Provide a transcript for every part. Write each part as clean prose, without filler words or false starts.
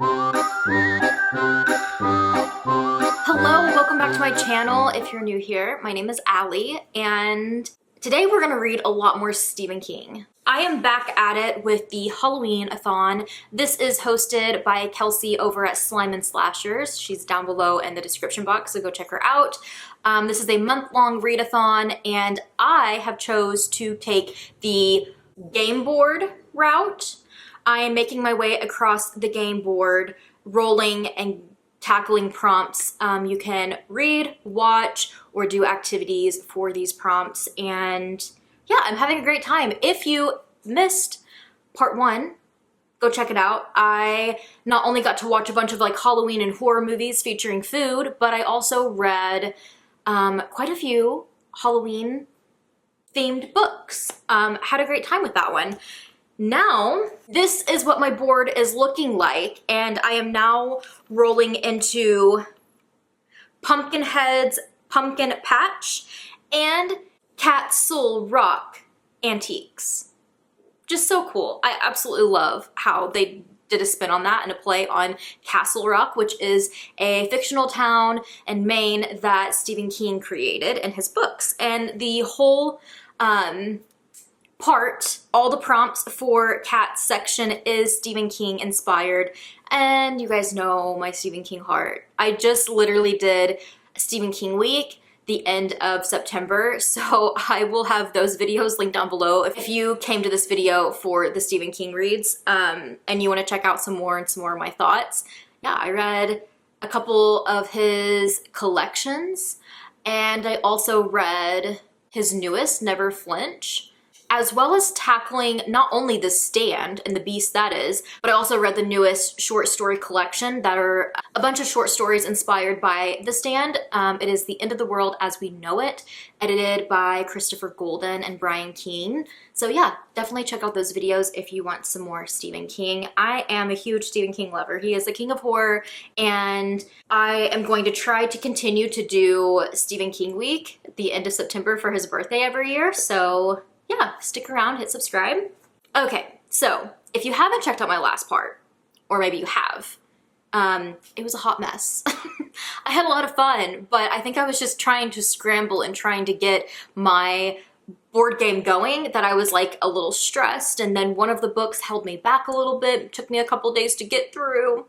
Hello, welcome back to my channel. If you're new here, my name is Allie, and today we're gonna read a lot more Stephen King. I am back at it with the Halloween-A-Thon. This is hosted by Kelsey over at Slime and Slashers. She's down below in the description box, so go check her out. This is a month-long readathon, and I have chose to take the game board route. I am making my way across the game board, rolling and tackling prompts. You can read, watch, or do activities for these prompts, and yeah, I'm having a great time. If you missed part one, go check it out. I not only got to watch a bunch of like Halloween and horror movies featuring food, but I also read quite a few Halloween themed books. Had a great time with that one. Now, this is what my board is looking like, and I am now rolling into Pumpkinhead's Pumpkin Patch and Katsle Rock Antiques. Just so cool. I absolutely love how they did a spin on that and a play on Castle Rock, which is a fictional town in Maine that Stephen King created in his books. And the whole all the prompts for Cat's section is Stephen King inspired, and you guys know my Stephen King heart. I just literally did Stephen King week the end of September, so I will have those videos linked down below if you came to this video for the Stephen King reads and you want to check out some more of my thoughts. Yeah, I read a couple of his collections, and I also read his newest, Never Flinch, as well as tackling not only The Stand and the beast that is, but I also read the newest short story collection that are a bunch of short stories inspired by The Stand. It is The End of the World as We Know It, edited by Christopher Golden and Brian Keene. So yeah, definitely check out those videos if you want some more Stephen King. I am a huge Stephen King lover. He is the king of horror, and I am going to try to continue to do Stephen King week at the end of September for his birthday every year. So yeah, stick around, hit subscribe. Okay, so if you haven't checked out my last part, or maybe you have, it was a hot mess. I had a lot of fun, but I think I was just trying to scramble and trying to get my board game going that I was like a little stressed, and then one of the books held me back a little bit. It took me a couple days to get through.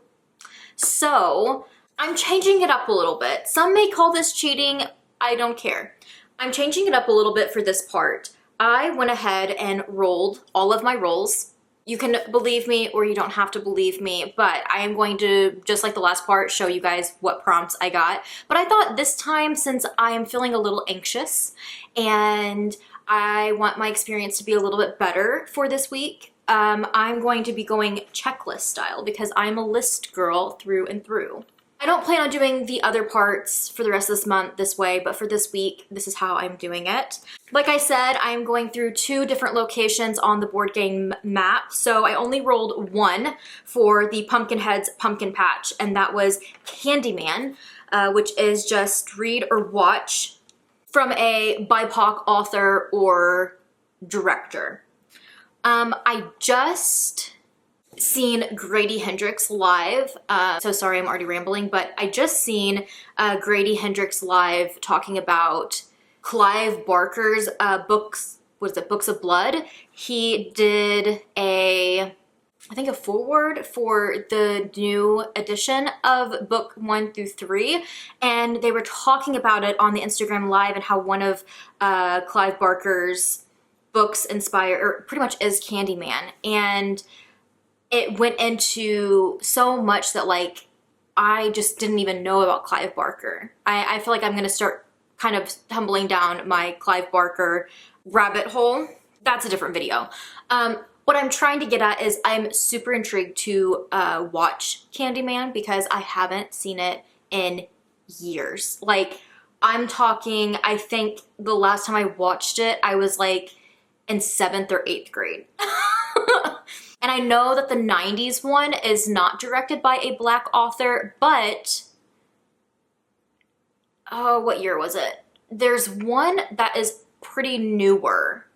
So I'm changing it up a little bit. Some may call this cheating. I don't care. I'm changing it up a little bit for this part. I went ahead and rolled all of my rolls. You can believe me or you don't have to believe me, but I am going to, just like the last part, show you guys what prompts I got. But I thought this time, since I am feeling a little anxious and I want my experience to be a little bit better for this week, I'm going to be going checklist style because I'm a list girl through and through. I don't plan on doing the other parts for the rest of this month this way, but for this week, this is how I'm doing it. Like I said, I'm going through 2 different locations on the board game map, so I only rolled one for the Pumpkinhead's Pumpkin Patch, and that was Candyman, which is just read or watch from a BIPOC author or director. I just seen Grady Hendrix live. So sorry, I'm already rambling, but I just seen Grady Hendrix live talking about Clive Barker's books, what is it, Books of Blood. He did I think a foreword for the new edition of book 1 through 3, and they were talking about it on the Instagram live and how one of Clive Barker's books pretty much is Candyman, and it went into so much that like I just didn't even know about Clive Barker. I feel like I'm gonna start kind of tumbling down my Clive Barker rabbit hole. That's a different video. What I'm trying to get at is I'm super intrigued to watch Candyman because I haven't seen it in years. Like, I'm talking, I think the last time I watched it, I was like in 7th or 8th grade. And I know that the 90s one is not directed by a Black author, but, oh, what year was it? There's one that is pretty newer,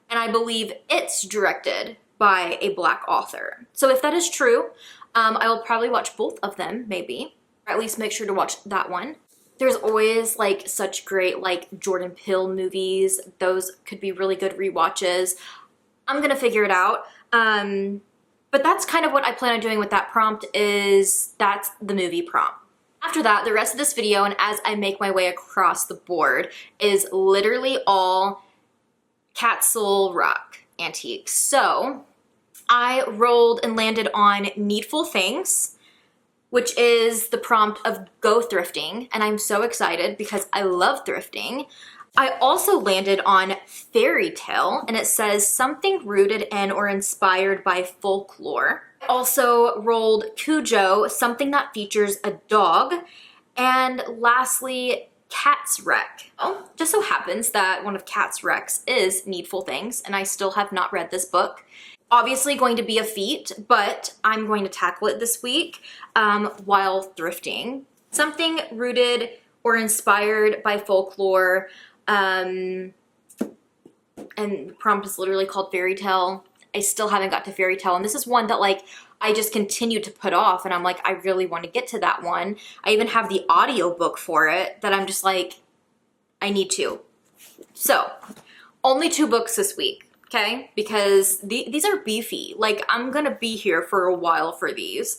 and I believe it's directed by a Black author. So if that is true, I will probably watch both of them, maybe, or at least make sure to watch that one. There's always like such great like Jordan Peele movies. Those could be really good rewatches. I'm gonna figure it out. But that's kind of what I plan on doing with that prompt, is that's the movie prompt. After that, the rest of this video, and as I make my way across the board, is literally all Katsle rock antiques. So I rolled and landed on Needful Things, which is the prompt of go thrifting, and I'm so excited because I love thrifting. I also landed on Fairy Tale, and it says something rooted in or inspired by folklore. I also rolled Cujo, something that features a dog, and lastly, Cat's Wreck. Oh, just so happens that one of Cat's Wrecks is Needful Things, and I still have not read this book. Obviously going to be a feat, but I'm going to tackle it this week while thrifting. Something rooted or inspired by folklore, and the prompt is literally called Fairy Tale. I still haven't got to Fairy Tale, and this is one that like I just continue to put off, and I'm like, I really want to get to that one. I even have the audiobook for it that I'm just like, I need to. So, only 2 books this week, okay? Because these are beefy. Like, I'm gonna be here for a while for these.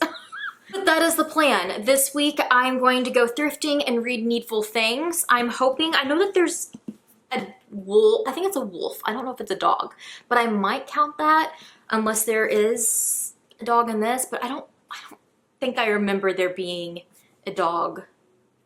But that is the plan. This week, I'm going to go thrifting and read Needful Things. I'm hoping, I know that there's a wolf, I think it's a wolf. I don't know if it's a dog, but I might count that unless there is a dog in this, but I don't think I remember there being a dog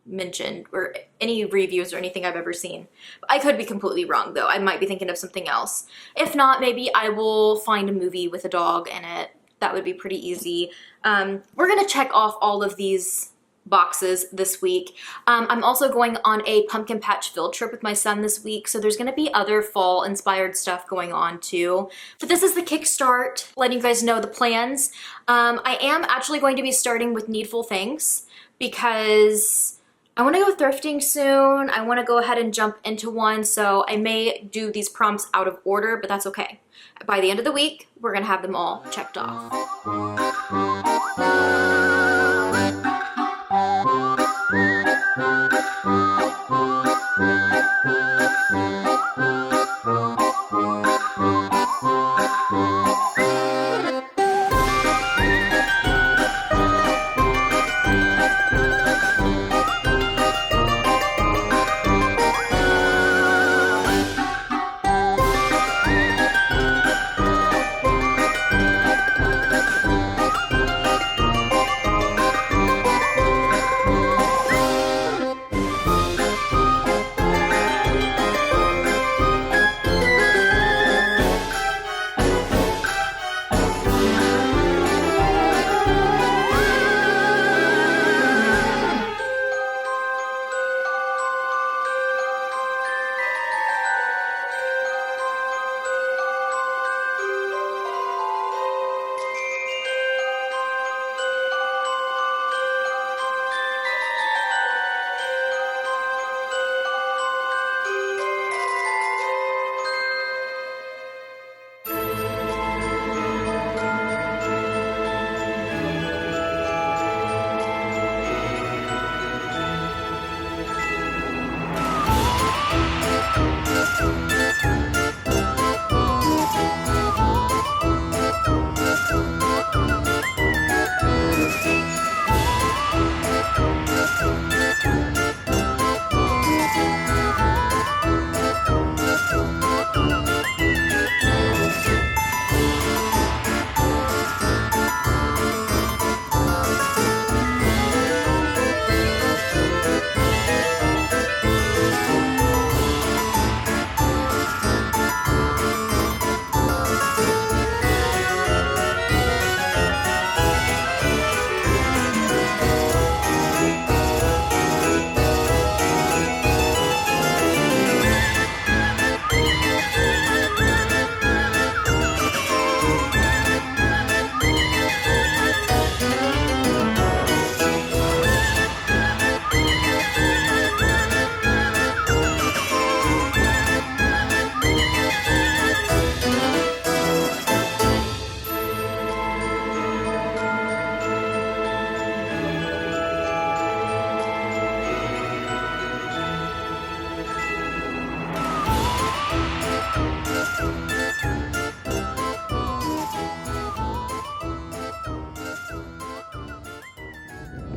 mentioned or any reviews or anything I've ever seen. I could be completely wrong though. I might be thinking of something else. If not, maybe I will find a movie with a dog in it. That would be pretty easy. We're gonna check off all of these boxes this week. I'm also going on a pumpkin patch field trip with my son this week, so there's gonna be other fall inspired stuff going on too. But this is the kickstart, letting you guys know the plans. I am actually going to be starting with Needful Things because I want to go thrifting soon. I want to go ahead and jump into one, so I may do these prompts out of order, but that's okay. By the end of the week, we're gonna have them all checked off.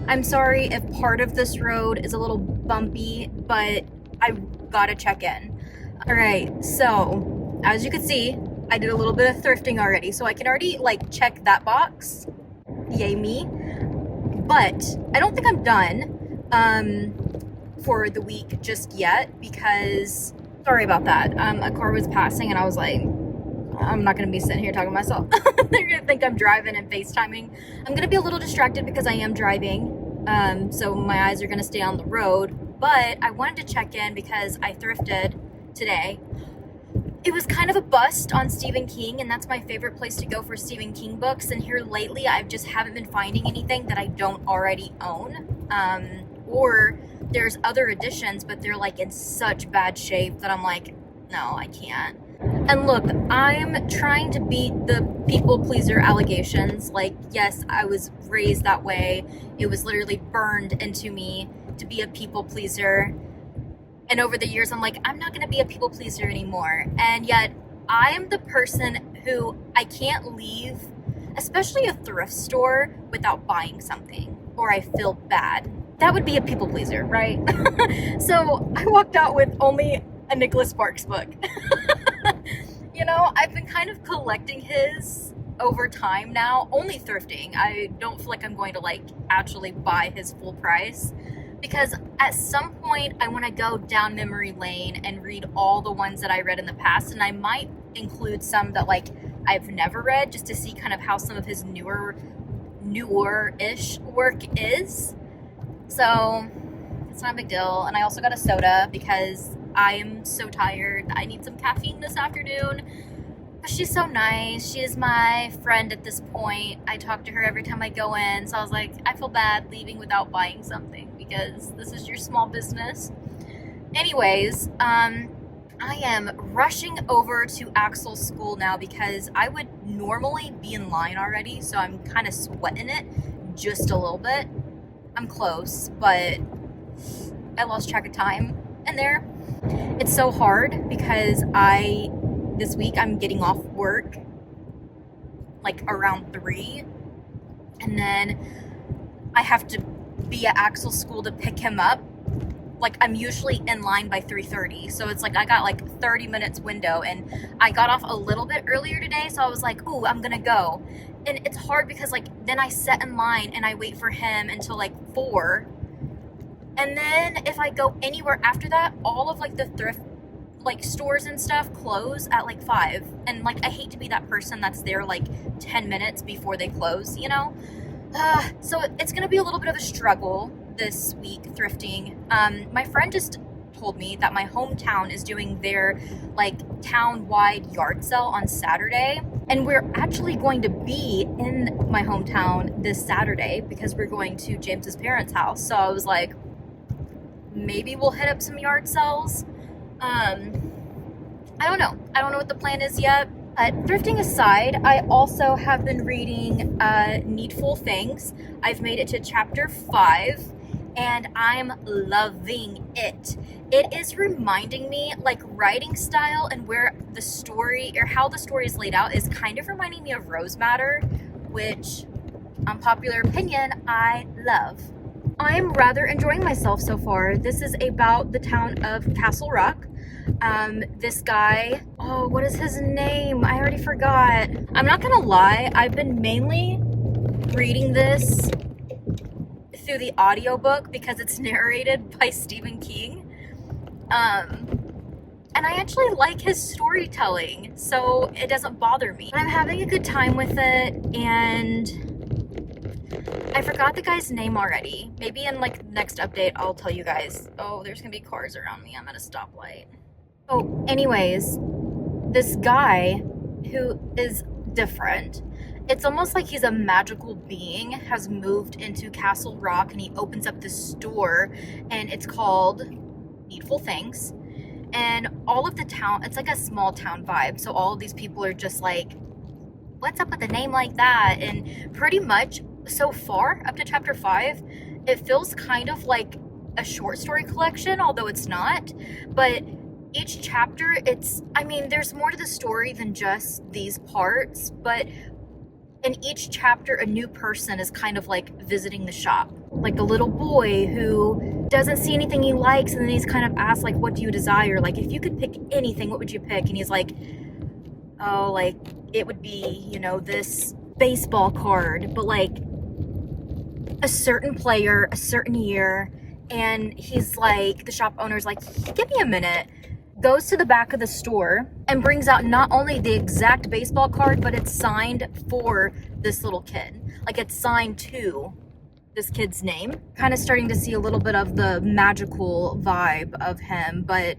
I'm sorry if part of this road is a little bumpy, but I gotta check in. All right, so as you can see, I did a little bit of thrifting already, so I can already like check that box. Yay me. But I don't think I'm done for the week just yet because, sorry about that. A car was passing and I was like, I'm not gonna be sitting here talking to myself. They're gonna think I'm driving and FaceTiming. I'm gonna be a little distracted because I am driving. So my eyes are gonna stay on the road. But I wanted to check in because I thrifted today. It was kind of a bust on Stephen King, and that's my favorite place to go for Stephen King books. And here lately, I just haven't been finding anything that I don't already own. Or there's other editions, but they're like in such bad shape that I'm like, no, I can't. And look, I'm trying to beat the people pleaser allegations. Like, yes, I was raised that way. It was literally burned into me to be a people pleaser. And over the years, I'm like, I'm not going to be a people pleaser anymore. And yet, I am the person who I can't leave, especially a thrift store, without buying something. Or I feel bad. That would be a people pleaser, right? So I walked out with only a Nicholas Sparks book. You know, I've been kind of collecting his over time now, only thrifting. I don't feel like I'm going to like actually buy his full price because at some point I want to go down memory lane and read all the ones that I read in the past, and I might include some that like I've never read just to see kind of how some of his newer-ish work is. So it's not a big deal. And I also got a soda because I am so tired. I need some caffeine this afternoon. But she's so nice. She is my friend at this point. I talk to her every time I go in. So I was like, I feel bad leaving without buying something because this is your small business. Anyways, I am rushing over to Katsle's school now because I would normally be in line already. So I'm kind of sweating it just a little bit. I'm close, but I lost track of time in there. It's so hard because this week I'm getting off work like around 3, and then I have to be at Katsle's school to pick him up. Like I'm usually in line by 3:30, so it's like I got like 30 minutes window, and I got off a little bit earlier today, so I was like, ooh, I'm gonna go. And it's hard because like then I sit in line and I wait for him until like 4. And then if I go anywhere after that, all of like the thrift like stores and stuff close at like 5. And like I hate to be that person that's there like 10 minutes before they close, you know? So it's gonna be a little bit of a struggle this week thrifting. My friend just told me that my hometown is doing their like town-wide yard sale on Saturday. And we're actually going to be in my hometown this Saturday because we're going to James's parents' house. So I was like, maybe we'll hit up some yard sales. I don't know. I don't know what the plan is yet. Thrifting aside, I also have been reading Needful Things. I've made it to chapter 5, and I'm loving it. It is reminding me, like writing style and where the story, or how the story is laid out, is kind of reminding me of Rose Matter, which, unpopular opinion, I love. I'm rather enjoying myself so far. This is about the town of Katsle Rock. This guy, oh, what is his name? I already forgot. I'm not gonna lie, I've been mainly reading this through the audiobook because it's narrated by Stephen King. And I actually like his storytelling, so it doesn't bother me. I'm having a good time with it, and I forgot the guy's name already. Maybe in like next update I'll tell you guys. Oh, there's gonna be cars around me. I'm at a stoplight. Oh, anyways, this guy who is different, it's almost like he's a magical being, has moved into Katsle Rock, and he opens up this store, and it's called Needful Things. And all of the town, it's like a small town vibe, so all of these people are just like, what's up with a name like that? And pretty much so far up to chapter 5, it feels kind of like a short story collection, although it's not. But each chapter, there's more to the story than just these parts, but in each chapter a new person is kind of like visiting the shop. like the little boy who doesn't see anything he likes, and then he's kind of asked like, what do you desire? Like, if you could pick anything, what would you pick? And he's like, oh, like it would be, you know, this baseball card, but like a certain player, a certain year. And he's like, the shop owner's like, give me a minute, goes to the back of the store and brings out not only the exact baseball card, but it's signed for this little kid. Like, it's signed to this kid's name. Kind of starting to see a little bit of the magical vibe of him, but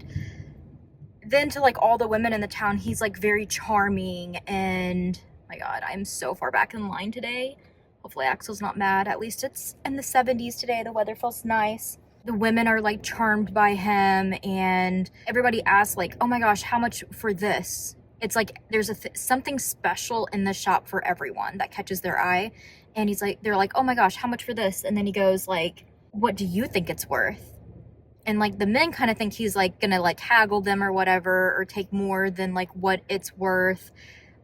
then to like all the women in the town, he's like very charming. And my god, I'm so far back in line today. Hopefully Axel's not mad. At least it's in the 70s today. The weather feels nice. The women are like charmed by him, and everybody asks like, oh my gosh, how much for this? It's like there's something special in the shop for everyone that catches their eye. And he's like, they're like, oh my gosh, how much for this? And then he goes like, what do you think it's worth? And like the men kind of think he's like gonna like haggle them or whatever, or take more than like what it's worth.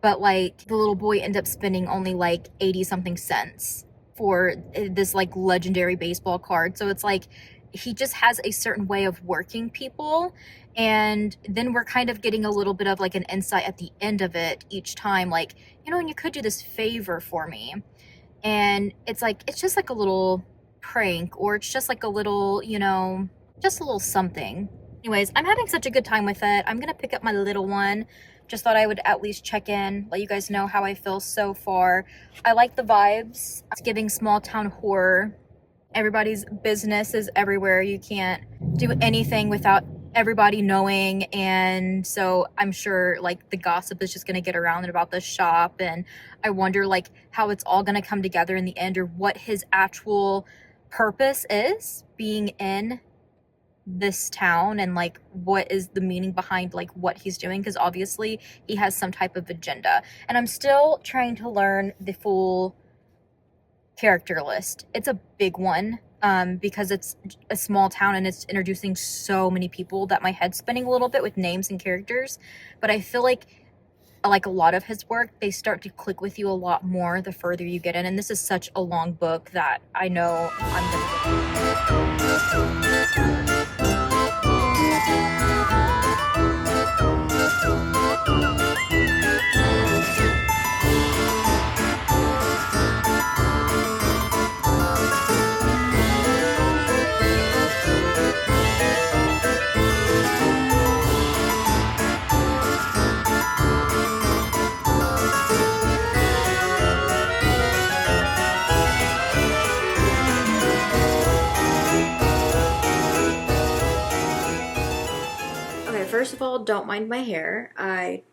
But like the little boy ends up spending only like 80 something cents for this like legendary baseball card. So it's like he just has a certain way of working people. And then we're kind of getting a little bit of like an insight at the end of it each time, like, you know, and you could do this favor for me. And it's like, it's just like a little prank, or it's just like a little, you know, just a little something. Anyways, I'm having such a good time with it. I'm gonna pick up my little one. Just thought I would at least check in, let you guys know how I feel so far. I like the vibes. It's giving small town horror. Everybody's business is everywhere. You can't do anything without everybody knowing. And so I'm sure like the gossip is just gonna get around about this shop. And I wonder like how it's all gonna come together in the end, or what his actual purpose is being in this town, and like what is the meaning behind like what he's doing, because obviously he has some type of agenda. And I'm still trying to learn the full character list. It's a big one, because it's a small town and it's introducing so many people that my head's spinning a little bit with names and characters. But I feel like a lot of his work, they start to click with you a lot more the further you get in. And this is such a long book that I know I'm gonna First of all, don't mind my hair. I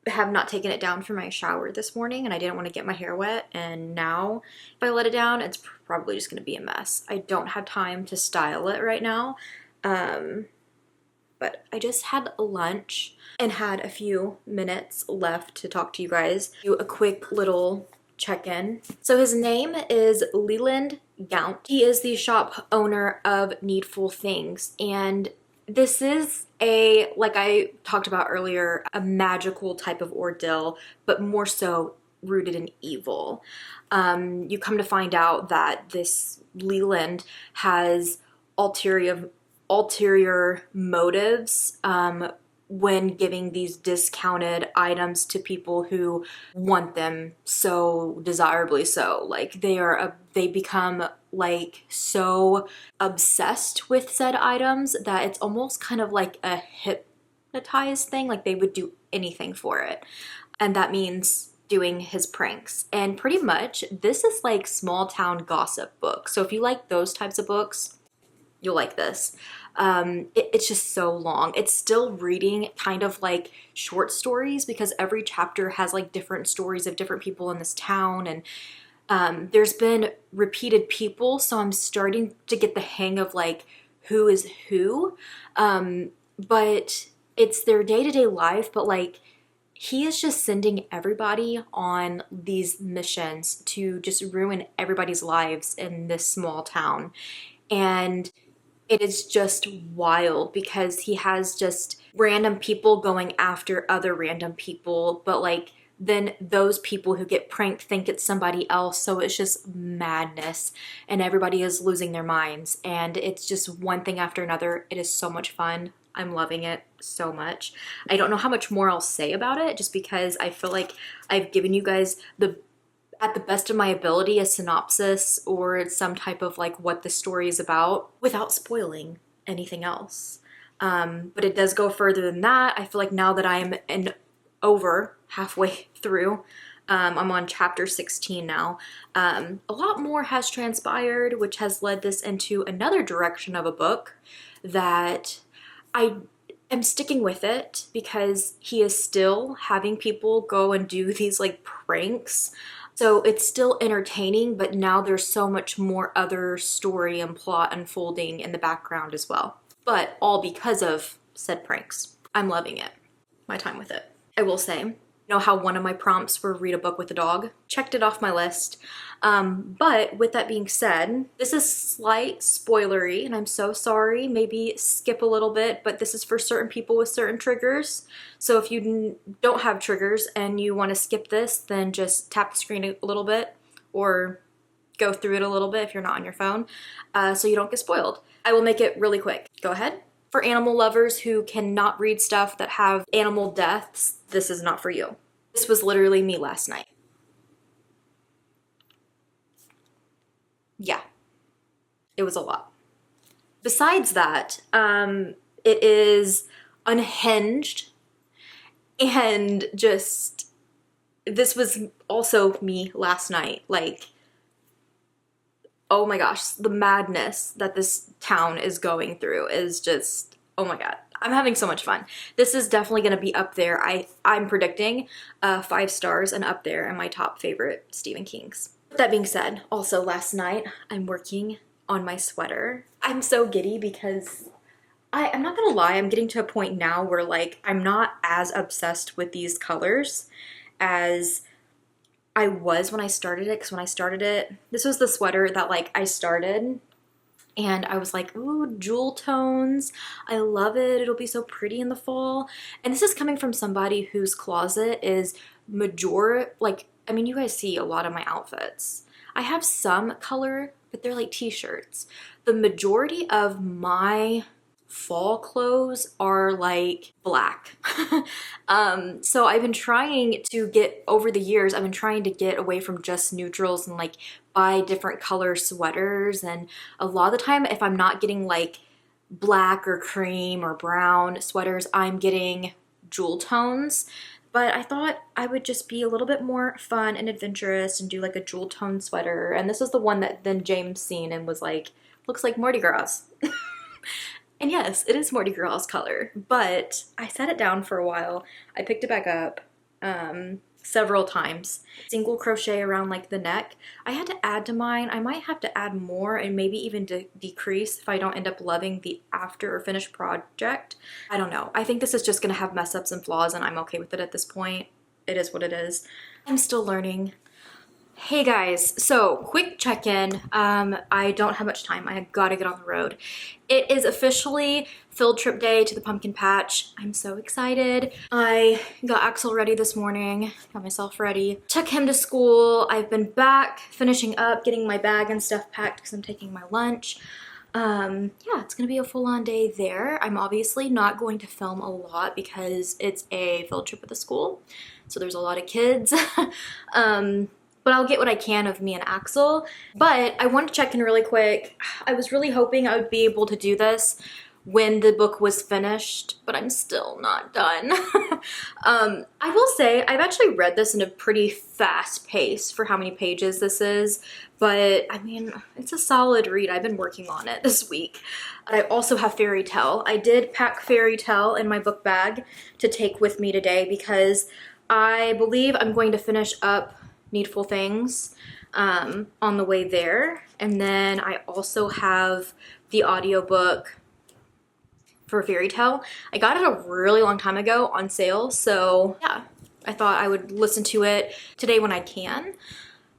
have not taken it down for my shower this morning, and I didn't want to get my hair wet, and now if I let it down, it's probably just going to be a mess. I don't have time to style it right now, but I just had lunch and had a few minutes left to talk to you guys. Do a quick little check-in. So his name is Leland Gaunt. He is the shop owner of Needful Things, and this is a, like I talked about earlier, a magical type of ordeal, but more so rooted in evil. You come to find out that this Leland has ulterior motives when giving these discounted items to people who want them so desirably so. Like they become like so obsessed with said items that it's almost kind of like a hypnotized thing. Like they would do anything for it. And that means doing his pranks. And pretty much this is like small town gossip book. So if you like those types of books, you'll like this. It's just so long. It's still reading kind of like short stories, because every chapter has like different stories of different people in this town, and there's been repeated people, so I'm starting to get the hang of like who is who, but it's their day-to-day life. But like he is just sending everybody on these missions to just ruin everybody's lives in this small town. And it is just wild, because he has just random people going after other random people, but like then those people who get pranked think it's somebody else. So it's just madness and everybody is losing their minds. And it's just one thing after another. It is so much fun. I'm loving it so much. I don't know how much more I'll say about it just because I feel like I've given you guys at the best of my ability, a synopsis or some type of like what the story is about without spoiling anything else. But it does go further than that. I feel like now that I'm over halfway through, I'm on chapter 16 now. A lot more has transpired, which has led this into another direction of a book that I am sticking with it because he is still having people go and do these like pranks. So it's still entertaining, but now there's so much more other story and plot unfolding in the background as well. But all because of said pranks. I'm loving it. My time with it. I will say, you know how one of my prompts were read a book with a dog? Checked it off my list. But with that being said, this is slight spoilery and I'm so sorry. Maybe skip a little bit, but this is for certain people with certain triggers. So if you don't have triggers and you want to skip this, then just tap the screen a little bit or go through it a little bit if you're not on your phone, so you don't get spoiled. I will make it really quick. Go ahead. For animal lovers who cannot read stuff that have animal deaths, this is not for you. This was literally me last night. Yeah, it was a lot. Besides that, it is unhinged and just, this was also me last night. Like, oh my gosh, the madness that this town is going through is just, oh my God. I'm having so much fun. This is definitely going to be up there. I'm predicting 5 stars and up there in my top favorite Stephen King's. With that being said, also last night I'm working on my sweater. I'm so giddy because I'm not gonna lie, I'm getting to a point now where like I'm not as obsessed with these colors as I was when I started it, because when I started it, this was the sweater that like I started and I was like, ooh, jewel tones. I love it. It'll be so pretty in the fall. And this is coming from somebody whose closet is like, I mean, you guys see a lot of my outfits. I have some color, but they're like t-shirts. The majority of my fall clothes are like black. So I've been trying to get, over the years, I've been trying to get away from just neutrals and like buy different color sweaters. And a lot of the time, if I'm not getting like black or cream or brown sweaters, I'm getting jewel tones. But I thought I would just be a little bit more fun and adventurous and do like a jewel tone sweater. And this was the one that then James seen and was like, looks like Mardi Gras. And yes, it is Mardi Gras color, but I set it down for a while. I picked it back up several times. Single crochet around like the neck. I had to add to mine. I might have to add more and maybe even decrease if I don't end up loving the after or finished project. I don't know. I think this is just gonna have mess ups and flaws and I'm okay with it at this point. It is what it is. I'm still learning. Hey guys, so quick check-in. I don't have much time. I gotta get on the road. It is officially field trip day to the pumpkin patch. I'm so excited. I got Axel ready this morning, got myself ready, took him to school. I've been back finishing up, getting my bag and stuff packed because I'm taking my lunch. Yeah, it's gonna be a full-on day there. I'm obviously not going to film a lot because it's a field trip with the school, so there's a lot of kids. But I'll get what I can of me and Axel. But I want to check in really quick. I was really hoping I would be able to do this when the book was finished, but I'm still not done. I will say I've actually read this in a pretty fast pace for how many pages this is, but I mean, it's a solid read. I've been working on it this week. I also have Fairy Tale. I did pack Fairy Tale in my book bag to take with me today because I believe I'm going to finish up Needful things on the way there. And then I also have the audiobook for Fairy Tale. I got it a really long time ago on sale, so yeah, I thought I would listen to it today when I can.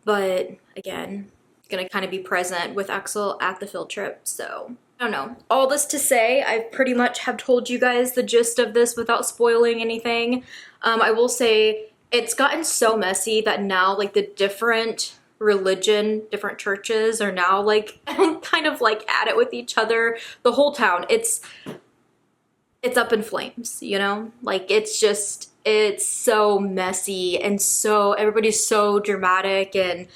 But again, gonna kind of be present with Axel at the field trip, so I don't know. All this to say, I pretty much have told you guys the gist of this without spoiling anything. I will say It's gotten so messy that now like the different different churches are now like kind of like at it with each other. The whole town, it's up in flames, you know? Like it's so messy and so everybody's so dramatic, and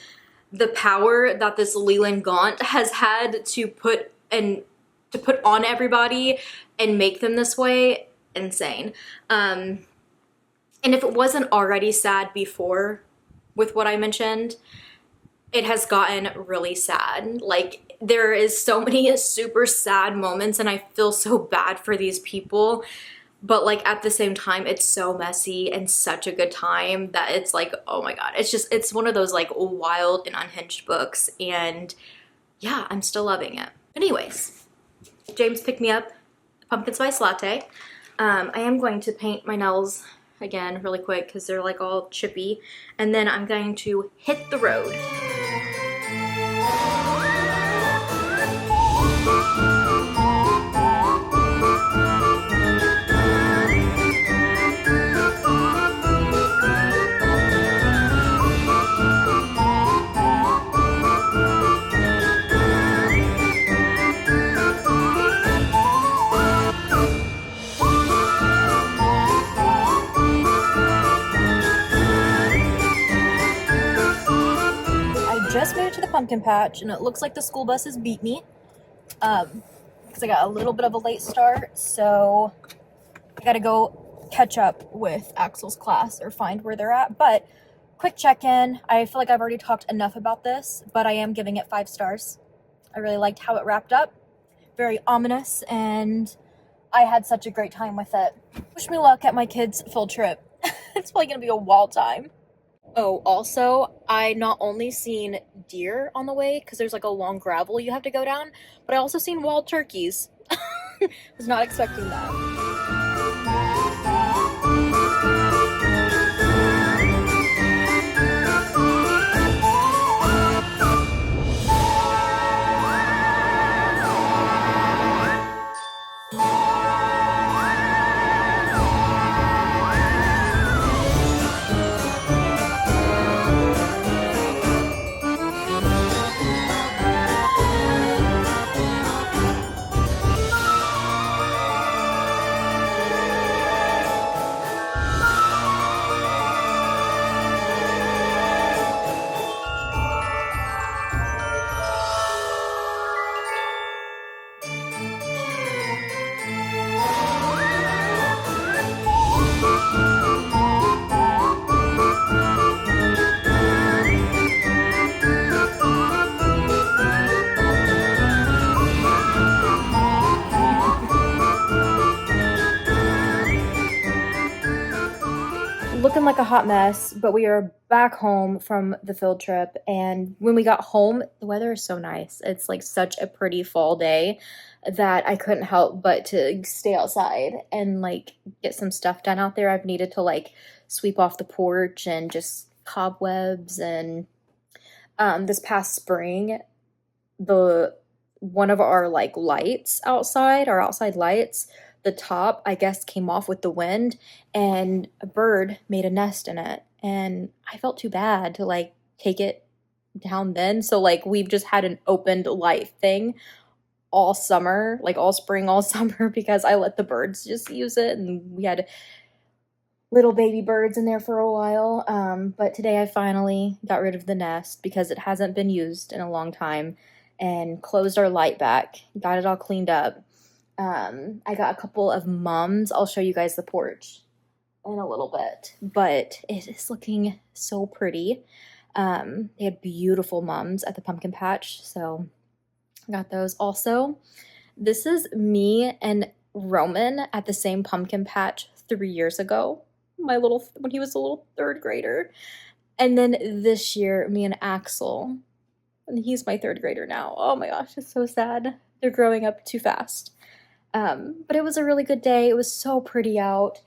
the power that this Leland Gaunt has had to put on everybody and make them this way, insane. And if it wasn't already sad before with what I mentioned, it has gotten really sad. Like there is so many super sad moments and I feel so bad for these people, but like at the same time it's so messy and such a good time that it's like, oh my god, it's one of those like wild and unhinged books, and yeah, I'm still loving it. Anyways, James picked me up a pumpkin spice latte. I am going to paint my nails again really quick because they're like all chippy, and then I'm going to hit the road. Just made it to the pumpkin patch and it looks like the school buses beat me because I got a little bit of a late start, so I gotta go catch up with Axel's class or find where they're at. But quick check-in, I feel like I've already talked enough about this, but I am giving it 5 stars. I really liked how it wrapped up, very ominous, and I had such a great time with it. Wish me luck at my kids' field trip. It's probably gonna be a wild time. Oh, also, I not only seen deer on the way, because there's like a long gravel you have to go down, but I also seen wild turkeys. Was not expecting that. Looking like a hot mess, but we are back home from the field trip, and when we got home, the weather is so nice. It's like such a pretty fall day that I couldn't help but to stay outside and like get some stuff done out there. I've needed to like sweep off the porch and just cobwebs, and this past spring, one of our like lights outside, our outside lights, the top, I guess, came off with the wind and a bird made a nest in it. And I felt too bad to like take it down then. So like we've just had an opened light thing all summer, like all spring, all summer, because I let the birds just use it. And we had little baby birds in there for a while. But today I finally got rid of the nest because it hasn't been used in a long time, and closed our light back, got it all cleaned up. I got a couple of mums. I'll show you guys the porch in a little bit, but it is looking so pretty. They had beautiful mums at the pumpkin patch, so I got those. Also, this is me and Roman at the same pumpkin patch 3 years ago, when he was a little 3rd grader. And then this year, me and Axel, and he's my 3rd grader now. Oh my gosh, it's so sad. They're growing up too fast. But it was a really good day. It was so pretty out.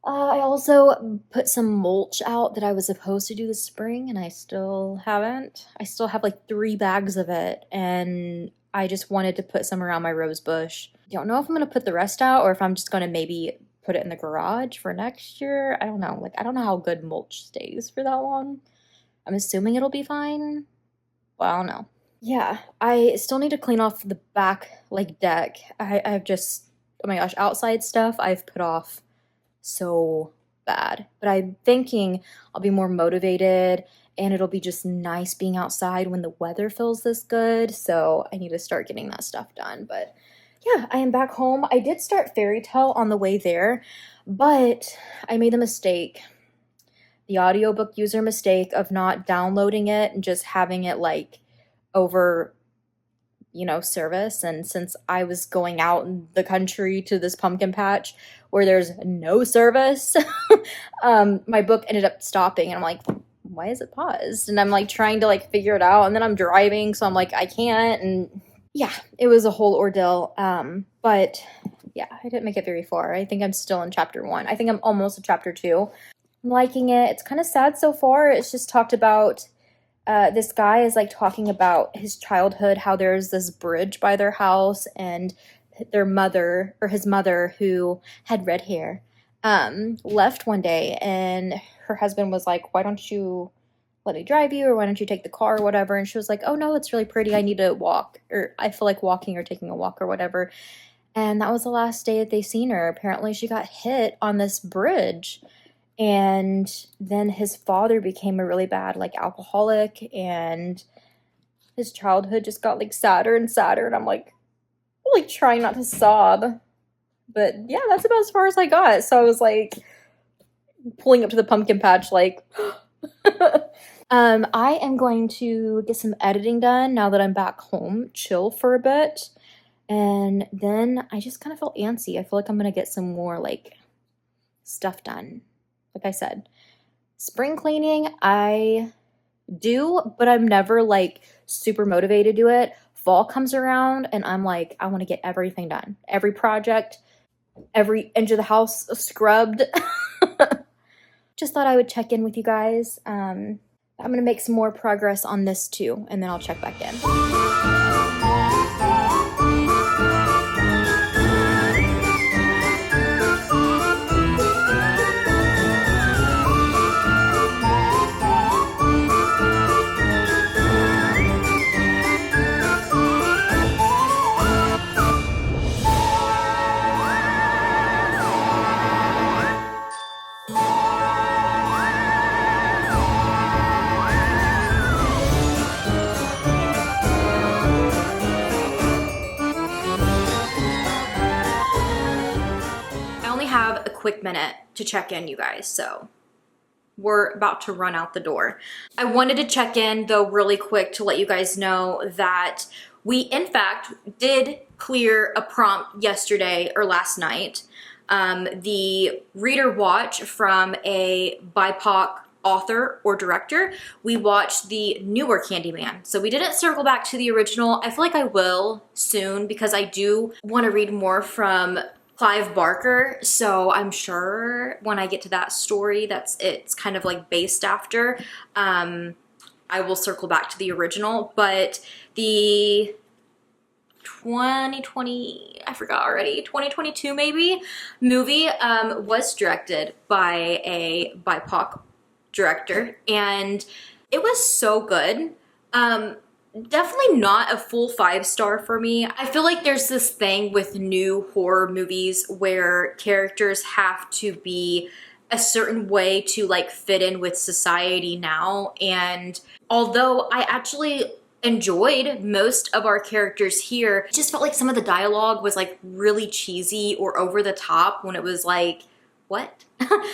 I also put some mulch out that I was supposed to do this spring, and I still haven't. I still have like 3 bags of it, and I just wanted to put some around my rose bush. Don't know if I'm going to put the rest out or if I'm just going to maybe put it in the garage for next year. I don't know. Like, I don't know how good mulch stays for that long. I'm assuming it'll be fine, but I don't know. Yeah, I still need to clean off the back, like, deck. I've just, oh my gosh, outside stuff I've put off so bad. But I'm thinking I'll be more motivated and it'll be just nice being outside when the weather feels this good. So I need to start getting that stuff done. But yeah, I am back home. I did start Fairy Tale on the way there, but I made the mistake, the audiobook user mistake of not downloading it and just having it like over, you know, service. And since I was going out in the country to this pumpkin patch where there's no service, my book ended up stopping and I'm like, why is it paused? And I'm like trying to like figure it out, and then I'm driving, so I'm like, I can't. And yeah, it was a whole ordeal. But yeah, I didn't make it very far. I think I'm still in chapter 1. I think I'm almost at chapter 2. I'm liking it. It's kind of sad so far. It's just talked about, this guy is like talking about his childhood, how there's this bridge by their house, and their mother, or his mother, who had red hair, left one day, and her husband was like, why don't you let me drive you, or why don't you take the car, or whatever. And she was like, oh no, it's really pretty, I need to walk, or I feel like walking or taking a walk or whatever. And that was the last day that they seen her. Apparently she got hit on this bridge, and then his father became a really bad like alcoholic, and his childhood just got like sadder and sadder. And I'm like trying not to sob, but yeah, that's about as far as I got. So I was like pulling up to the pumpkin patch like I am going to get some editing done now that I'm back home, chill for a bit, and then I just kind of feel antsy. I feel like I'm gonna get some more like stuff done. Like I said, spring cleaning I do, but I'm never like super motivated to do it. Fall comes around and I'm like, I want to get everything done, every project, every inch of the house scrubbed. Just thought I would check in with you guys. I'm gonna make some more progress on this too, and then I'll check back in. Quick minute to check in, you guys, so we're about to run out the door. I wanted to check in though really quick to let you guys know that we in fact did clear a prompt yesterday or last night. The reader watch from a BIPOC author or director. We watched the newer Candyman. So we didn't circle back to the original. I feel like I will soon because I do want to read more from Clive Barker, so I'm sure when I get to that story it's kind of like based after, I will circle back to the original. But the 2020, I forgot already, 2022 maybe, movie was directed by a BIPOC director, and it was so good. Definitely not a full 5-star for me. I feel like there's this thing with new horror movies where characters have to be a certain way to like fit in with society now. And although I actually enjoyed most of our characters here, it just felt like some of the dialogue was like really cheesy or over the top when it was like, what?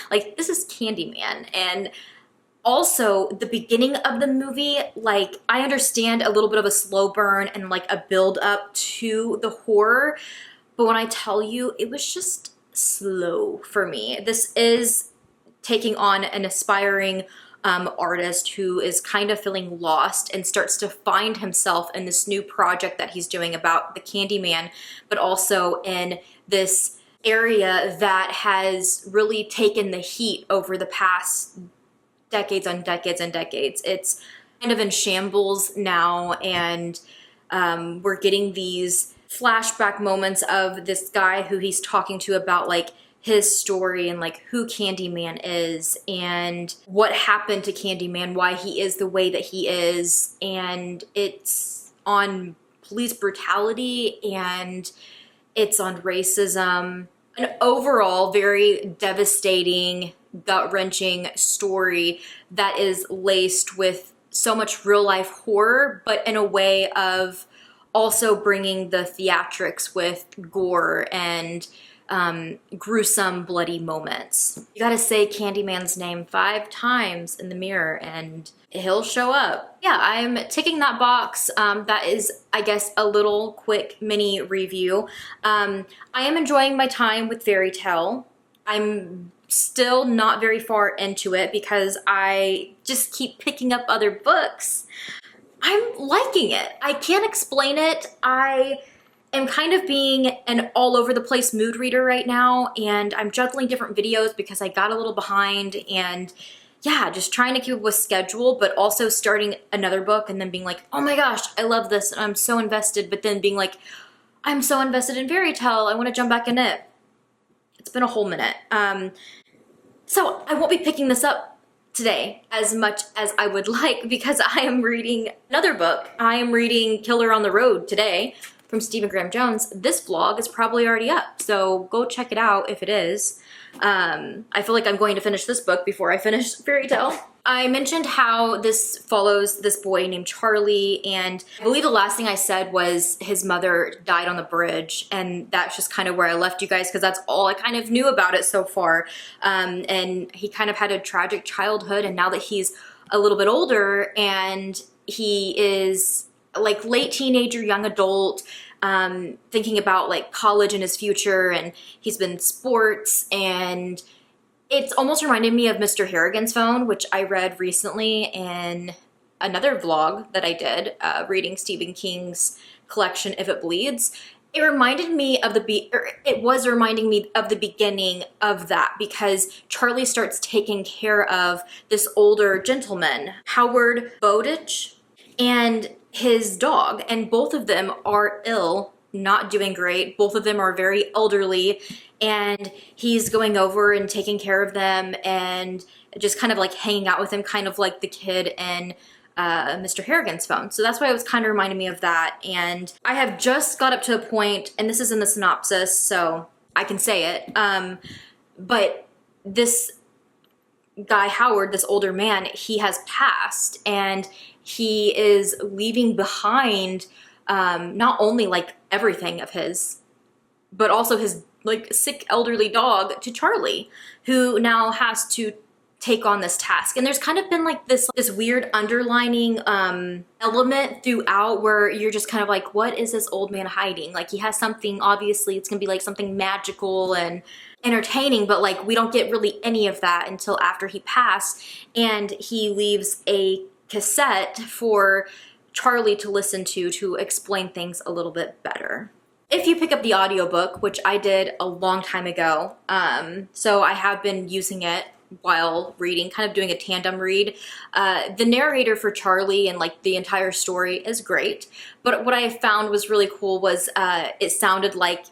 Like, this is Candyman. And also, the beginning of the movie, like, I understand a little bit of a slow burn and like a build up to the horror, but when I tell you, it was just slow for me. This is taking on an aspiring artist who is kind of feeling lost and starts to find himself in this new project that he's doing about the Candyman, but also in this area that has really taken the heat over the past decades and decades and decades. It's kind of in shambles now, and we're getting these flashback moments of this guy who he's talking to about like his story and like who Candyman is and what happened to Candyman, why he is the way that he is. And it's on police brutality and it's on racism. An overall very devastating, gut-wrenching story that is laced with so much real-life horror, but in a way of also bringing the theatrics with gore and gruesome, bloody moments. You gotta say Candyman's name 5 times in the mirror and he'll show up. Yeah, I'm ticking that box. That is, I guess, a little quick mini review. I am enjoying my time with Fairy Tale. I'm still not very far into it because I just keep picking up other books. I'm liking it. I can't explain it. I am kind of being an all over the place mood reader right now, and I'm juggling different videos because I got a little behind, and yeah, just trying to keep up with schedule, but also starting another book and then being like, oh my gosh, I love this and I'm so invested, but then being like, I'm so invested in Fairy Tale, I want to jump back in it. It's been a whole minute. So I won't be picking this up today as much as I would like because I am reading another book. I am reading Killer on the Road today from Stephen Graham Jones. This vlog is probably already up, so go check it out if it is. I feel like I'm going to finish this book before I finish Fairy Tale. I mentioned how this follows this boy named Charlie, and I believe the last thing I said was his mother died on the bridge, and that's just kind of where I left you guys because that's all I kind of knew about it so far. And he kind of had a tragic childhood, and now that he's a little bit older and he is like late teenager, young adult, thinking about like college and his future, and he's been in sports, and it's almost reminded me of Mr. Harrigan's Phone, which I read recently in another vlog that I did, reading Stephen King's collection, If It Bleeds. It reminded me of it was reminding me of the beginning of that because Charlie starts taking care of this older gentleman, Howard Bowditch, and his dog, and both of them are ill, not doing great. Both of them are very elderly, and he's going over and taking care of them and just kind of like hanging out with them, kind of like the kid in Mr. Harrigan's Phone. So that's why it was kind of reminding me of that. And I have just got up to a point, and this is in the synopsis, so I can say it, but this guy Howard, this older man, he has passed, and he is leaving behind not only like everything of his, but also his like sick elderly dog to Charlie, who now has to take on this task. And there's kind of been like this weird underlining element throughout where you're just kind of like, what is this old man hiding? Like he has something, obviously it's gonna be like something magical and entertaining, but like we don't get really any of that until after he passed, and he leaves a cassette for Charlie to listen to explain things a little bit better. If you pick up the audiobook, which I did a long time ago, so I have been using it while reading, kind of doing a tandem read. The narrator for Charlie and like the entire story is great, but what I found was really cool was it sounded like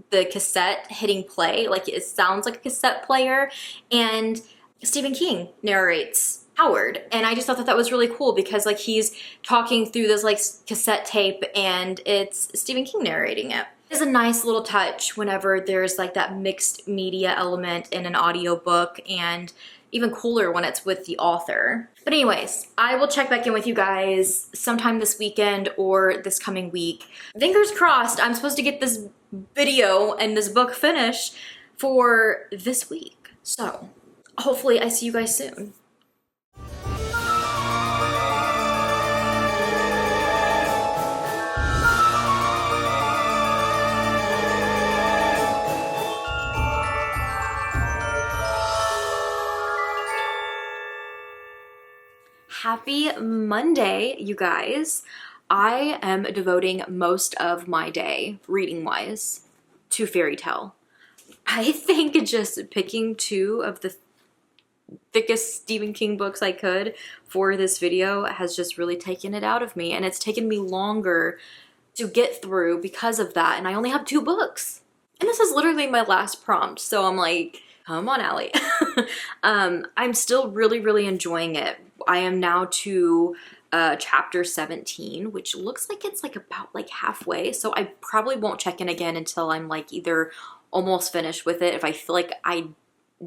the cassette hitting play, like it sounds like a cassette player, and Stephen King narrates Howard, and I just thought that that was really cool because like he's talking through this like cassette tape and it's Stephen King narrating it. It's a nice little touch whenever there's like that mixed media element in an audiobook, and even cooler when it's with the author. But anyways, I will check back in with you guys sometime this weekend or this coming week. Fingers crossed, I'm supposed to get this video and this book finished for this week. So hopefully I see you guys soon. Happy Monday, you guys. I am devoting most of my day, reading-wise, to Fairy Tale. I think just picking 2 of the thickest Stephen King books I could for this video has just really taken it out of me, and it's taken me longer to get through because of that, and I only have 2 books. And this is literally my last prompt, so I'm like, come on, Allie. I'm still really, really enjoying it. I am now to chapter 17, which looks like it's like about like halfway, so I probably won't check in again until I'm like either almost finished with it, if I feel like I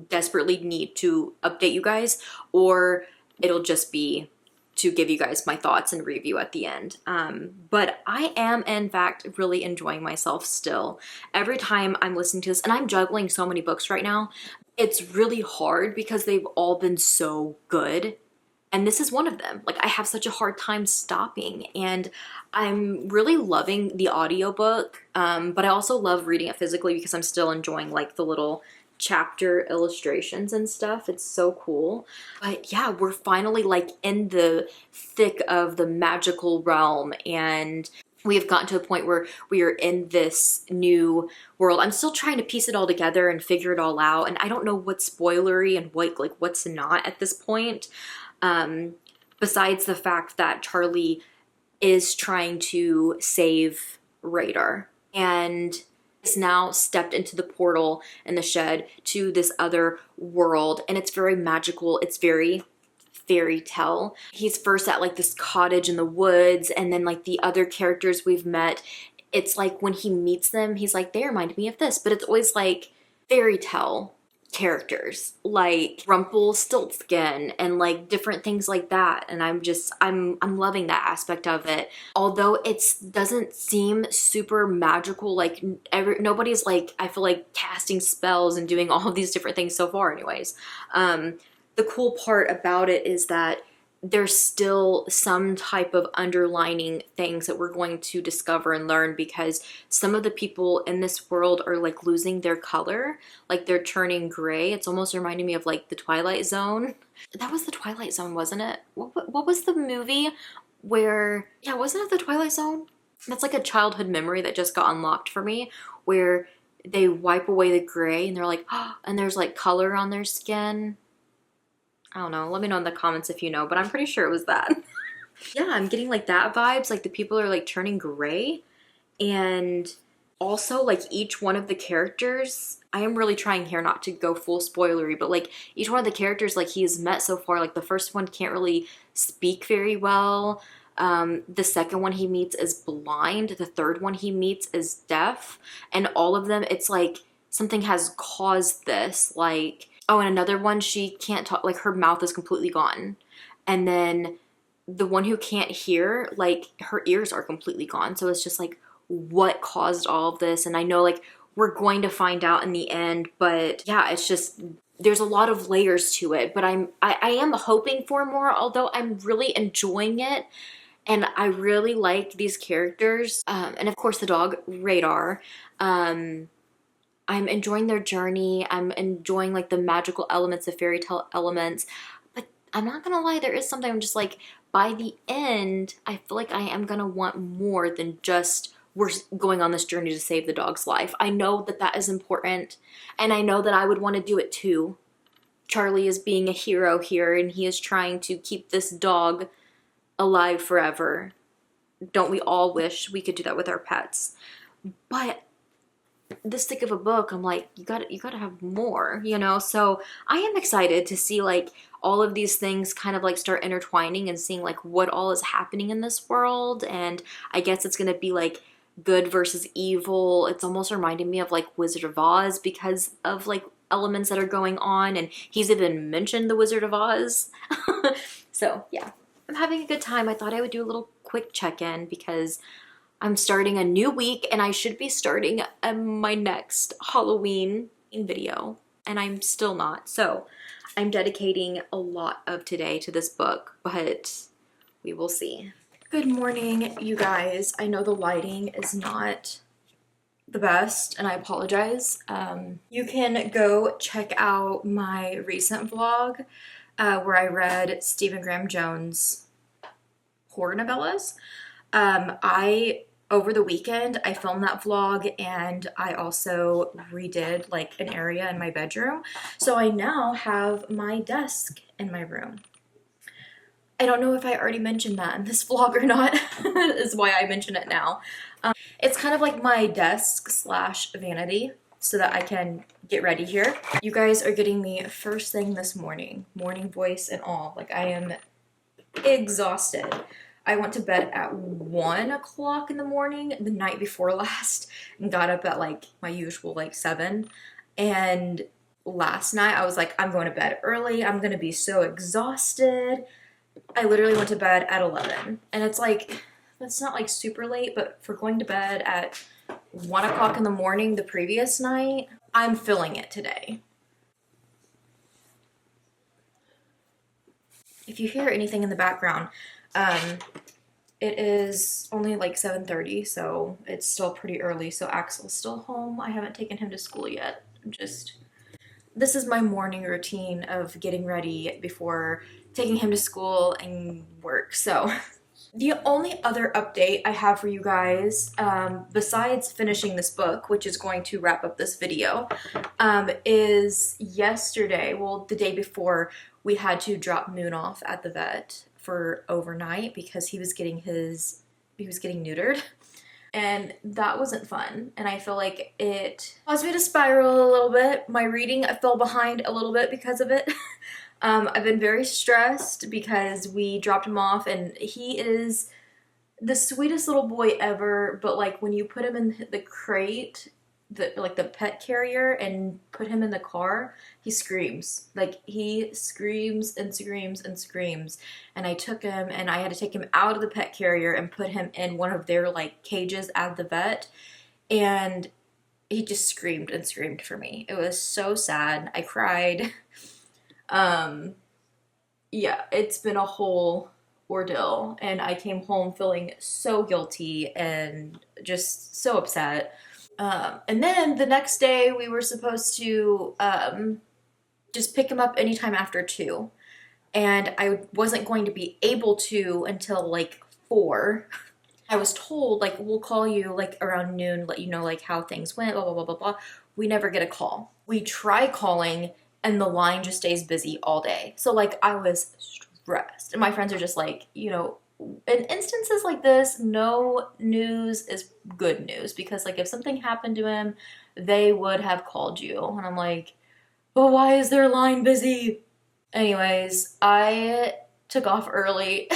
desperately need to update you guys, or it'll just be to give you guys my thoughts and review at the end. But I am in fact really enjoying myself still. Every time I'm listening to this, and I'm juggling so many books right now, it's really hard because they've all been so good. And this is one of them. Like, I have such a hard time stopping, and I'm really loving the audiobook, but I also love reading it physically because I'm still enjoying like the little chapter illustrations and stuff. It's so cool. But yeah, we're finally like in the thick of the magical realm, and we have gotten to a point where we are in this new world. I'm still trying to piece it all together and figure it all out, and I don't know what's spoilery and what's not at this point. Besides the fact that Charlie is trying to save Radar and has now stepped into the portal in the shed to this other world, and it's very magical. It's very fairy tale. He's first at like this cottage in the woods, and then like the other characters we've met, it's like when he meets them, he's like, they remind me of this, but it's always like fairy tale characters like Rumpelstiltskin and like different things like that, and I'm loving that aspect of it. Although it doesn't seem super magical, like nobody's like, I feel like, casting spells and doing all of these different things so far anyways. The cool part about it is that there's still some type of underlining things that we're going to discover and learn, because some of the people in this world are like losing their color, like they're turning gray. It's almost reminding me of like the Twilight Zone. That was the Twilight Zone, wasn't it? What was the movie where, yeah, wasn't it the Twilight Zone? That's like a childhood memory that just got unlocked for me, where they wipe away the gray and they're like, oh, and there's like color on their skin. I don't know. Let me know in the comments if you know, but I'm pretty sure it was that. Yeah, I'm getting like that vibes. Like the people are like turning gray. And also like each one of the characters, I am really trying here not to go full spoilery, but like each one of the characters like he's met so far, like the first one can't really speak very well. The second one he meets is blind. The third one he meets is deaf. And all of them, it's like something has caused this, like, oh, and another one, she can't talk, like her mouth is completely gone. And then the one who can't hear, like her ears are completely gone. So it's just like, what caused all of this? And I know like we're going to find out in the end, but yeah, it's just, there's a lot of layers to it. But I am hoping for more, although I'm really enjoying it. And I really like these characters. And of course the dog, Radar. I'm enjoying their journey. I'm enjoying like the magical elements, the fairy tale elements. But I'm not gonna lie, there is something I'm just like, by the end, I feel like I am gonna want more than just we're going on this journey to save the dog's life. I know that that is important, and I know that I would want to do it too. Charlie is being a hero here, and he is trying to keep this dog alive forever. Don't we all wish we could do that with our pets? But this thick of a book, I'm like, you gotta have more, you know? So I am excited to see like all of these things kind of like start intertwining and seeing like what all is happening in this world. And I guess it's gonna be like good versus evil. It's almost reminding me of like Wizard of Oz because of like elements that are going on, and he's even mentioned the Wizard of Oz. So yeah, I'm having a good time. I thought I would do a little quick check-in because I'm starting a new week, and I should be starting my next Halloween video, and I'm still not. So I'm dedicating a lot of today to this book, but we will see. Good morning, you guys. I know the lighting is not the best, and I apologize. You can go check out my recent vlog where I read Stephen Graham Jones' horror novellas. Over the weekend, I filmed that vlog, and I also redid like an area in my bedroom. So I now have my desk in my room. I don't know if I already mentioned that in this vlog or not, is why I mention it now. It's kind of like my desk slash vanity. so that I can get ready here. You guys are getting me first thing this morning, morning voice and all. Like, I am exhausted. I went to bed at 1 o'clock in the morning the night before last and got up at like my usual like 7. And last night I was like, I'm going to bed early. I'm going to be so exhausted. I literally went to bed at 11. And it's like, that's not like super late, but for going to bed at 1 o'clock in the morning the previous night, I'm feeling it today. If you hear anything in the background, it is only like 7:30, so it's still pretty early. So Axel's still home. I haven't taken him to school yet. This is my morning routine of getting ready before taking him to school and work. So the only other update I have for you guys, besides finishing this book, which is going to wrap up this video, is yesterday, well, the day before, we had to drop Moon off at the vet for overnight because he was getting neutered. And that wasn't fun. And I feel like it caused me to spiral a little bit. My reading, I fell behind a little bit because of it. I've been very stressed because we dropped him off and he is the sweetest little boy ever. But like when you put him in the crate, the pet carrier, and put him in the car, he screams. Like he screams and screams and screams. And I took him and I had to take him out of the pet carrier and put him in one of their like cages at the vet. And he just screamed and screamed for me. It was so sad. I cried. Yeah, it's been a whole ordeal. And I came home feeling so guilty and just so upset. And then the next day we were supposed to just pick him up anytime after 2. And I wasn't going to be able to until like 4. I was told, like, we'll call you like around noon, let you know like how things went, blah, blah, blah, blah, blah. We never get a call. We try calling and the line just stays busy all day. So like I was stressed. And my friends are just like, you know, in instances like this, no news is good news, because like if something happened to him, they would have called you. And I'm like, well, why is their line busy? Anyways, I took off early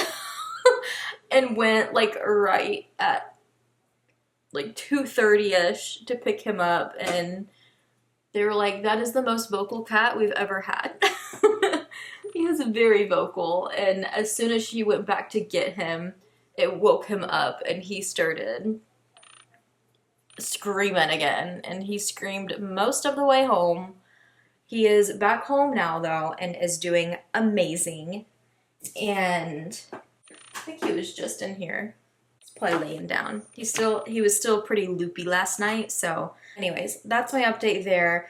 and went like right at like 2:30ish to pick him up, and they were like, that is the most vocal cat we've ever had. He was very vocal, and as soon as she went back to get him, it woke him up and he started screaming again, and he screamed most of the way home. He is back home now though and is doing amazing, and I think he was just in here. He's probably laying down. He was still pretty loopy last night. So anyways, that's my update there.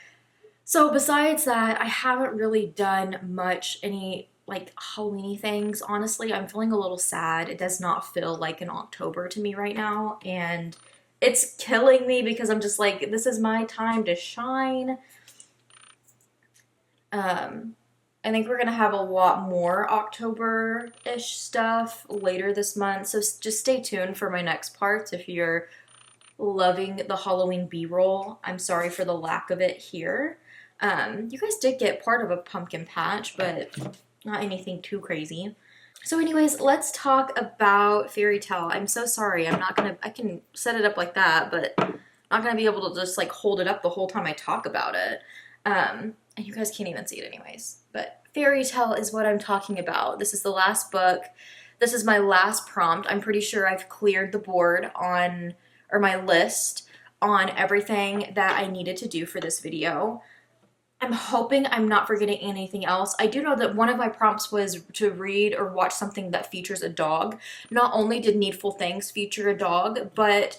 So besides that, I haven't really done much, any like Halloween-y things. Honestly, I'm feeling a little sad. It does not feel like an October to me right now, and it's killing me because I'm just like, this is my time to shine. I think we're gonna have a lot more October-ish stuff later this month, so just stay tuned for my next parts if you're loving the Halloween B-roll. I'm sorry for the lack of it here. You guys did get part of a pumpkin patch, but not anything too crazy. So anyways, let's talk about Fairy Tale. I'm so sorry. I can set it up like that, but I'm not gonna be able to just like hold it up the whole time I talk about it. And you guys can't even see it anyways. But Fairy Tale is what I'm talking about. This is the last book. This is my last prompt. I'm pretty sure I've cleared the board on, or my list on everything that I needed to do for this video. I'm hoping I'm not forgetting anything else. I do know that one of my prompts was to read or watch something that features a dog. Not only did Needful Things feature a dog, but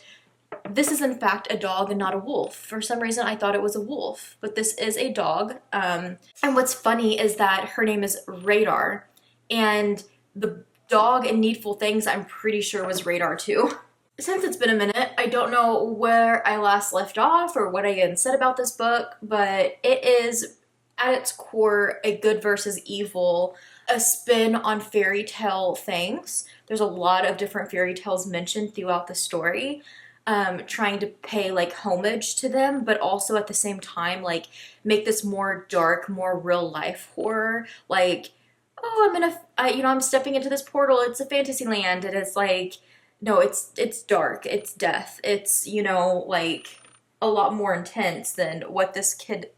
this is in fact a dog and not a wolf. For some reason I thought it was a wolf, but this is a dog. And what's funny is that her name is Radar, and the dog in Needful Things I'm pretty sure was Radar too. Since it's been a minute, I don't know where I last left off or what I even said about this book, but it is at its core a good versus evil, a spin on fairy tale things. There's a lot of different fairy tales mentioned throughout the story. trying to pay like homage to them, but also at the same time like make this more dark, more real life horror. Like, oh, I'm stepping into this portal. It's a fantasy land, and it's like, no, it's dark. It's death. It's, you know, like a lot more intense than what this kid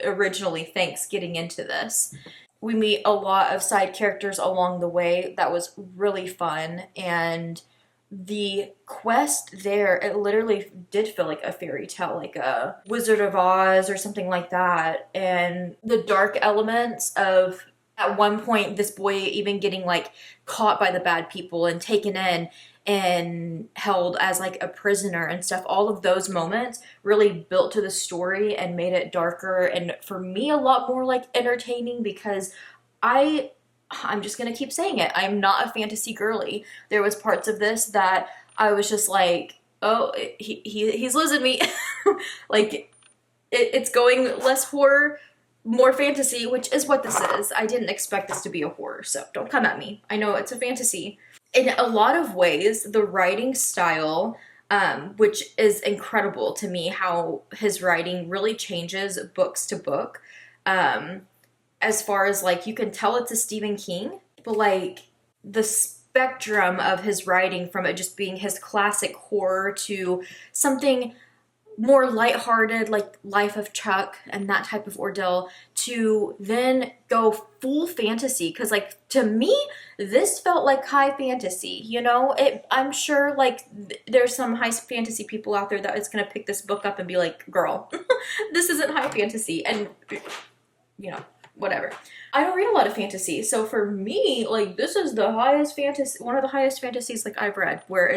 originally thinks getting into this. We meet a lot of side characters along the way. That was really fun, and the quest there, it literally did feel like a fairy tale, like a Wizard of Oz or something like that. And the dark elements of, at one point, this boy even getting like caught by the bad people and taken in and held as like a prisoner and stuff, all of those moments really built to the story and made it darker, and for me a lot more like entertaining, because I'm just gonna keep saying it, I'm not a fantasy girly. There was parts of this that I was just like, oh, he's losing me. Like, it's going less horror, more fantasy, which is what this is. I didn't expect this to be a horror, so don't come at me. I know it's a fantasy. In a lot of ways, the writing style, which is incredible to me, how his writing really changes books to book. As far as like, you can tell it's a Stephen King, but like the spectrum of his writing, from it just being his classic horror to something more lighthearted like Life of Chuck and that type of ordeal, to then go full fantasy. Because like, to me, this felt like high fantasy, you know? I'm sure like there's some high fantasy people out there that is gonna pick this book up and be like, girl, this isn't high fantasy, and you know, whatever. I don't read a lot of fantasy, so for me, like, this is the highest fantasy, one of the highest fantasies like I've read, where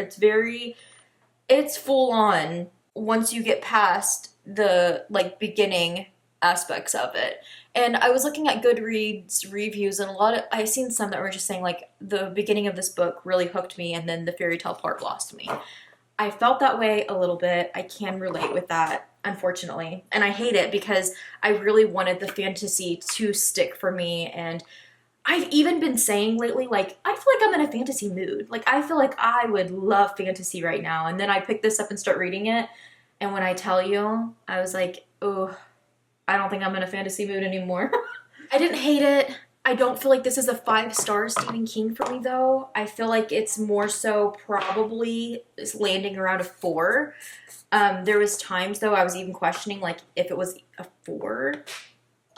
it's full on once you get past the like beginning aspects of it. And I was looking at Goodreads reviews, and I seen some that were just saying like, the beginning of this book really hooked me, and then the fairy tale part lost me. I felt that way a little bit. I can relate with that, unfortunately. And I hate it, because I really wanted the fantasy to stick for me. And I've even been saying lately, like, I feel like I'm in a fantasy mood. Like, I feel like I would love fantasy right now. And then I pick this up and start reading it. And when I tell you, I was like, oh, I don't think I'm in a fantasy mood anymore. I didn't hate it. I don't feel like this is a 5-star Stephen King for me, though. I feel like it's more so probably landing around a 4. There was times, though, I was even questioning, like, if it was a 4.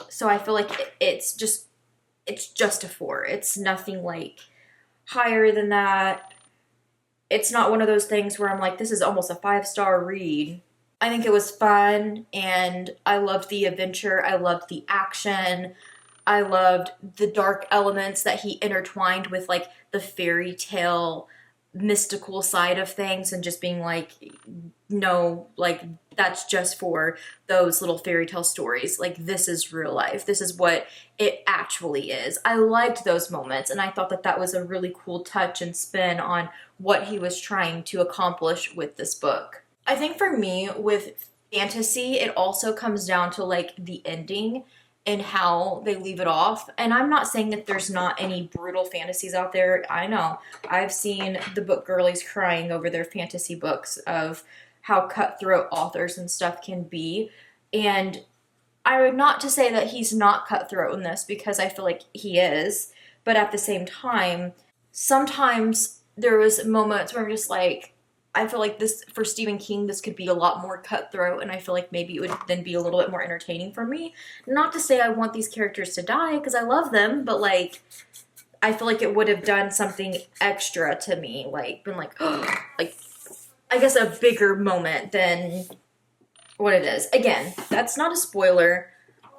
So I feel like it's just a 4. It's nothing, like, higher than that. It's not one of those things where I'm like, this is almost a 5-star read. I think it was fun, and I loved the adventure. I loved the action. I loved the dark elements that he intertwined with like the fairy tale mystical side of things, and just being like, no, like, that's just for those little fairy tale stories. Like, this is real life. This is what it actually is. I liked those moments, and I thought that that was a really cool touch and spin on what he was trying to accomplish with this book. I think for me, with fantasy, it also comes down to like the ending and how they leave it off. And I'm not saying that there's not any brutal fantasies out there. I know. I've seen the book girlies crying over their fantasy books of how cutthroat authors and stuff can be. And I would not to say that he's not cutthroat in this, because I feel like he is. But at the same time, sometimes there was moments where I'm just like, I feel like this, for Stephen King, this could be a lot more cutthroat, and I feel like maybe it would then be a little bit more entertaining for me. Not to say I want these characters to die, because I love them, but like, I feel like it would have done something extra to me, like, been like, oh, like, I guess a bigger moment than what it is. Again, that's not a spoiler.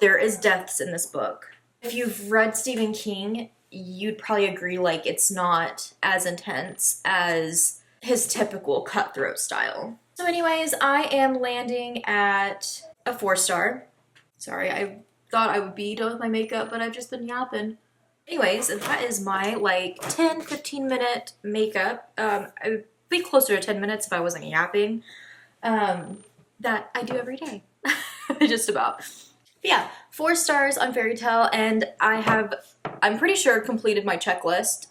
There is deaths in this book. If you've read Stephen King, you'd probably agree, like, it's not as intense as his typical cutthroat style. So anyways, I am landing at a 4-star. Sorry, I thought I would be done with my makeup, but I've just been yapping. Anyways, that is my like 10-15 minute makeup. I would be closer to 10 minutes if I wasn't yapping. That I do every day. Just about. But yeah, 4 stars on Fairy Tale, and I'm pretty sure completed my checklist.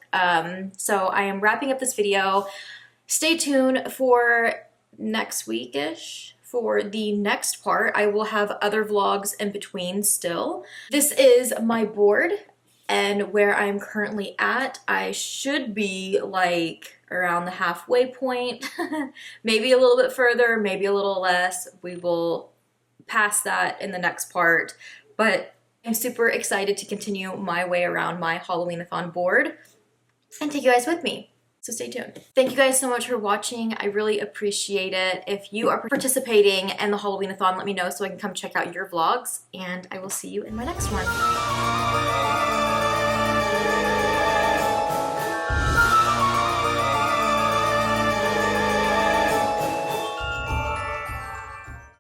So I am wrapping up this video. Stay tuned for next week-ish for the next part. I will have other vlogs in between still. This is my board and where I'm currently at. I should be like around the halfway point, maybe a little bit further, maybe a little less. We will pass that in the next part, but I'm super excited to continue my way around my Halloween-A-Thon board and take you guys with me. So stay tuned. Thank you guys so much for watching. I really appreciate it. If you are participating in the Halloween-A-Thon, let me know so I can come check out your vlogs, and I will see you in my next one.